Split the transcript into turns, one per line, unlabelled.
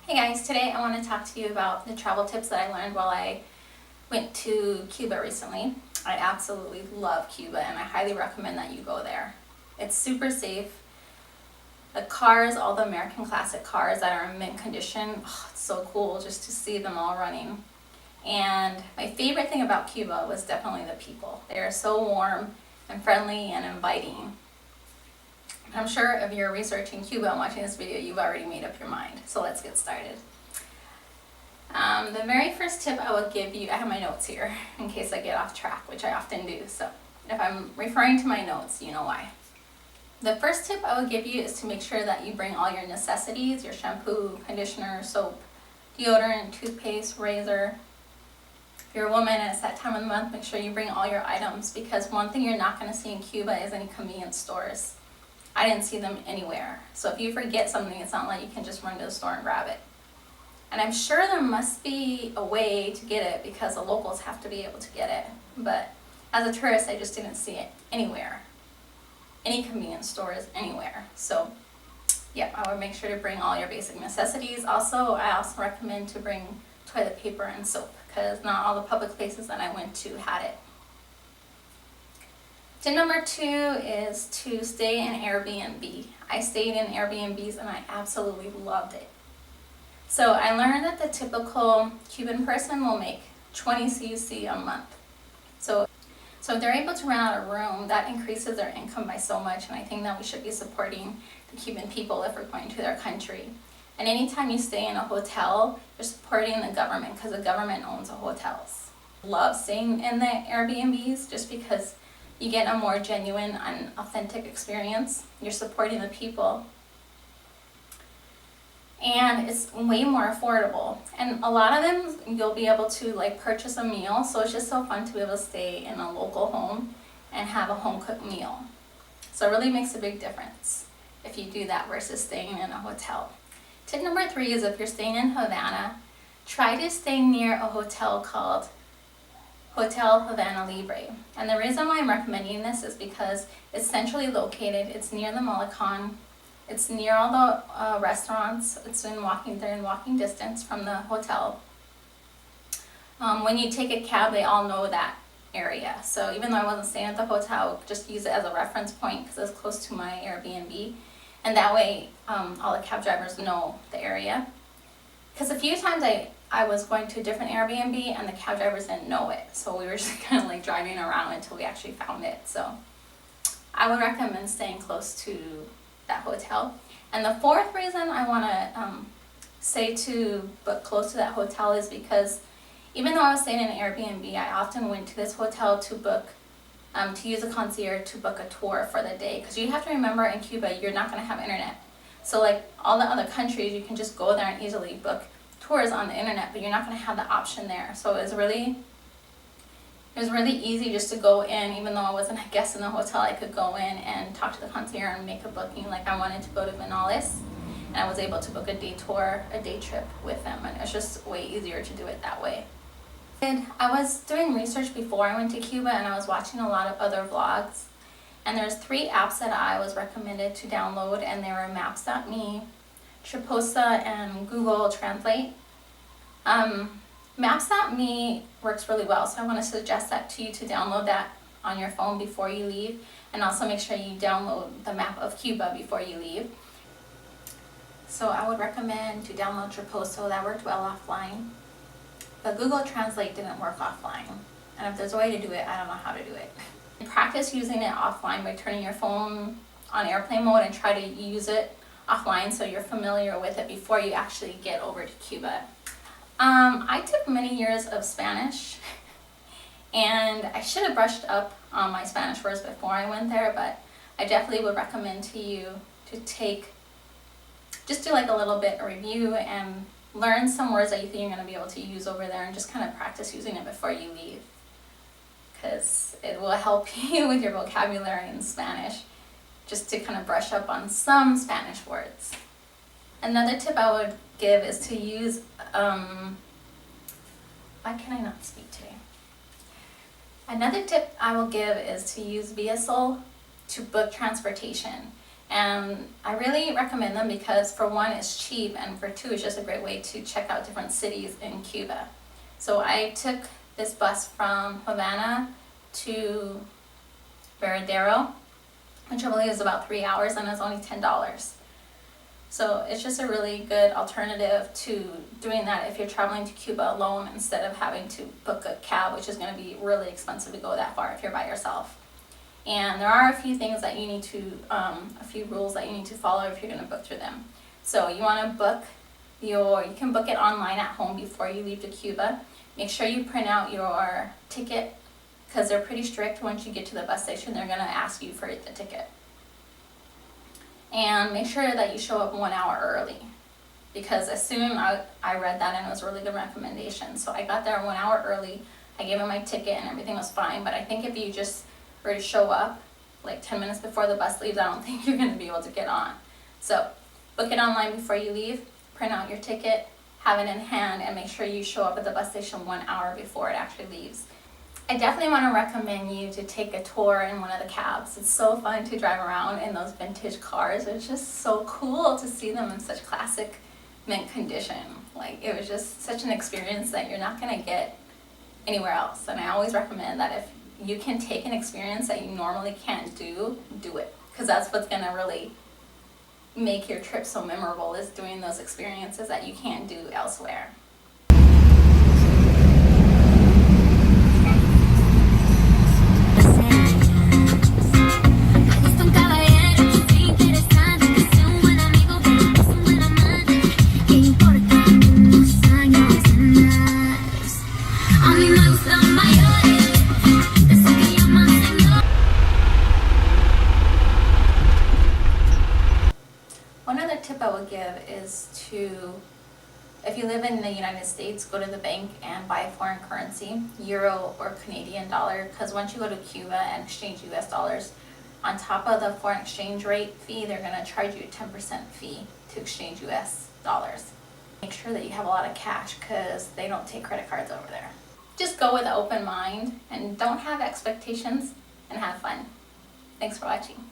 Hey guys, today I want to talk to you about the travel tips that I learned while I went to Cuba recently. I absolutely love Cuba and I highly recommend that you go there. It's super safe. The cars, all the American classic cars that are in mint condition, it's so cool just to see them all running. And my favorite thing about Cuba was definitely the people. They are so warm and friendly and inviting. I'm sure if you're researching Cuba and watching this video, you've already made up your mind. So let's get started. The very first tip I will give you, I have my notes here in case I get off track, which I often do. So if I'm referring to my notes, you know why. The first tip I will give you is to make sure that you bring all your necessities, your shampoo, conditioner, soap, deodorant, toothpaste, razor. If you're a woman and it's that time of the month, make sure you bring all your items, because one thing you're not going to see in Cuba is any convenience stores. I didn't see them anywhere. So if you forget something, it's not like you can just run to the store and grab it. And I'm sure there must be a way to get it because the locals have to be able to get it. But as a tourist, I just didn't see it anywhere. Any convenience stores, anywhere. So yeah, I would make sure to bring all your basic necessities. I also recommend to bring toilet paper and soap because not all the public places that I went to had it. Tip number 2 is to stay in Airbnb. I stayed in Airbnbs and I absolutely loved it. So I learned that the typical Cuban person will make 20 CUC a month. So if they're able to rent out a room, that increases their income by so much, and I think that we should be supporting the Cuban people if we're going to their country. And anytime you stay in a hotel, you're supporting the government because the government owns the hotels. Love staying in the Airbnbs just because you get a more genuine and authentic experience. You're supporting the people. And it's way more affordable. And a lot of them, you'll be able to purchase a meal. So it's just so fun to be able to stay in a local home and have a home cooked meal. So it really makes a big difference if you do that versus staying in a hotel. Tip number 3 is if you're staying in Havana, try to stay near a hotel called Hotel Havana Libre. And the reason why I'm recommending this is because it's centrally located. It's near the Malecon. It's near all the restaurants. They're in walking distance from the hotel. When you take a cab, they all know that area. So even though I wasn't staying at the hotel, just use it as a reference point because it's close to my Airbnb. And that way, all the cab drivers know the area. Because a few times I was going to a different Airbnb and the cab drivers didn't know it. So we were just kind of driving around until we actually found it. So I would recommend staying close to that hotel. And the fourth reason I want to say to book close to that hotel is because even though I was staying in an Airbnb, I often went to this hotel to book, to use a concierge to book a tour for the day. Because you have to remember in Cuba, you're not going to have internet. So all the other countries, you can just go there and easily book tours on the internet, but you're not going to have the option there. So it was really easy just to go in. Even though I wasn't a guest in the hotel, I could go in and talk to the concierge and make a booking. I wanted to go to Mantanzas, and I was able to book a day trip with them, and it's just way easier to do it that way. And I was doing research before I went to Cuba, and I was watching a lot of other vlogs, and there's 3 apps that I was recommended to download, and they were Maps.me, Triposa, and Google Translate. Maps.me works really well, so I want to suggest that to you to download that on your phone before you leave, and also make sure you download the map of Cuba before you leave. So I would recommend to download Triposa. That worked well offline, but Google Translate didn't work offline, and if there's a way to do it, I don't know how to do it. Practice using it offline by turning your phone on airplane mode and try to use it offline so you're familiar with it before you actually get over to Cuba. I took many years of Spanish, and I should have brushed up on my Spanish words before I went there, but I definitely would recommend to you to just do a little bit of review and learn some words that you think you're going to be able to use over there, and just kind of practice using it before you leave, because it will help you with your vocabulary in Spanish, just to kind of brush up on some Spanish words. Another tip I would give is to use, why can I not speak today? Another tip I will give is to use Via Sol to book transportation. And I really recommend them because for one, it's cheap, and for two, it's just a great way to check out different cities in Cuba. So I took this bus from Havana to Veradero, which I believe is about 3 hours, and it's only $10. So it's just a really good alternative to doing that if you're traveling to Cuba alone instead of having to book a cab, which is going to be really expensive to go that far if you're by yourself. And there are a few things that you need to, a few rules that you need to follow if you're going to book through them. So you want to book you can book it online at home before you leave to Cuba. Make sure you print out your ticket because they're pretty strict. Once you get to the bus station, they're going to ask you for the ticket. And make sure that you show up 1 hour early, because as soon I read that and it was a really good recommendation. So I got there 1 hour early. I gave him my ticket and everything was fine. But I think if you just were to show up like 10 minutes before the bus leaves, I don't think you're going to be able to get on. So book it online before you leave, print out your ticket, have it in hand, and make sure you show up at the bus station 1 hour before it actually leaves. I definitely want to recommend you to take a tour in one of the cabs. It's so fun to drive around in those vintage cars. It's just so cool to see them in such classic mint condition. Like, it was just such an experience that you're not going to get anywhere else. And I always recommend that if you can take an experience that you normally can't do it. Because that's what's going to really make your trip so memorable, is doing those experiences that you can't do elsewhere. One other tip I would give is to, if you live in the United States, go to the bank and buy foreign currency, euro or Canadian dollar, because once you go to Cuba and exchange US dollars, on top of the foreign exchange rate fee, they're going to charge you a 10% fee to exchange US dollars. Make sure that you have a lot of cash because they don't take credit cards over there. Just go with an open mind and don't have expectations and have fun. Thanks for watching.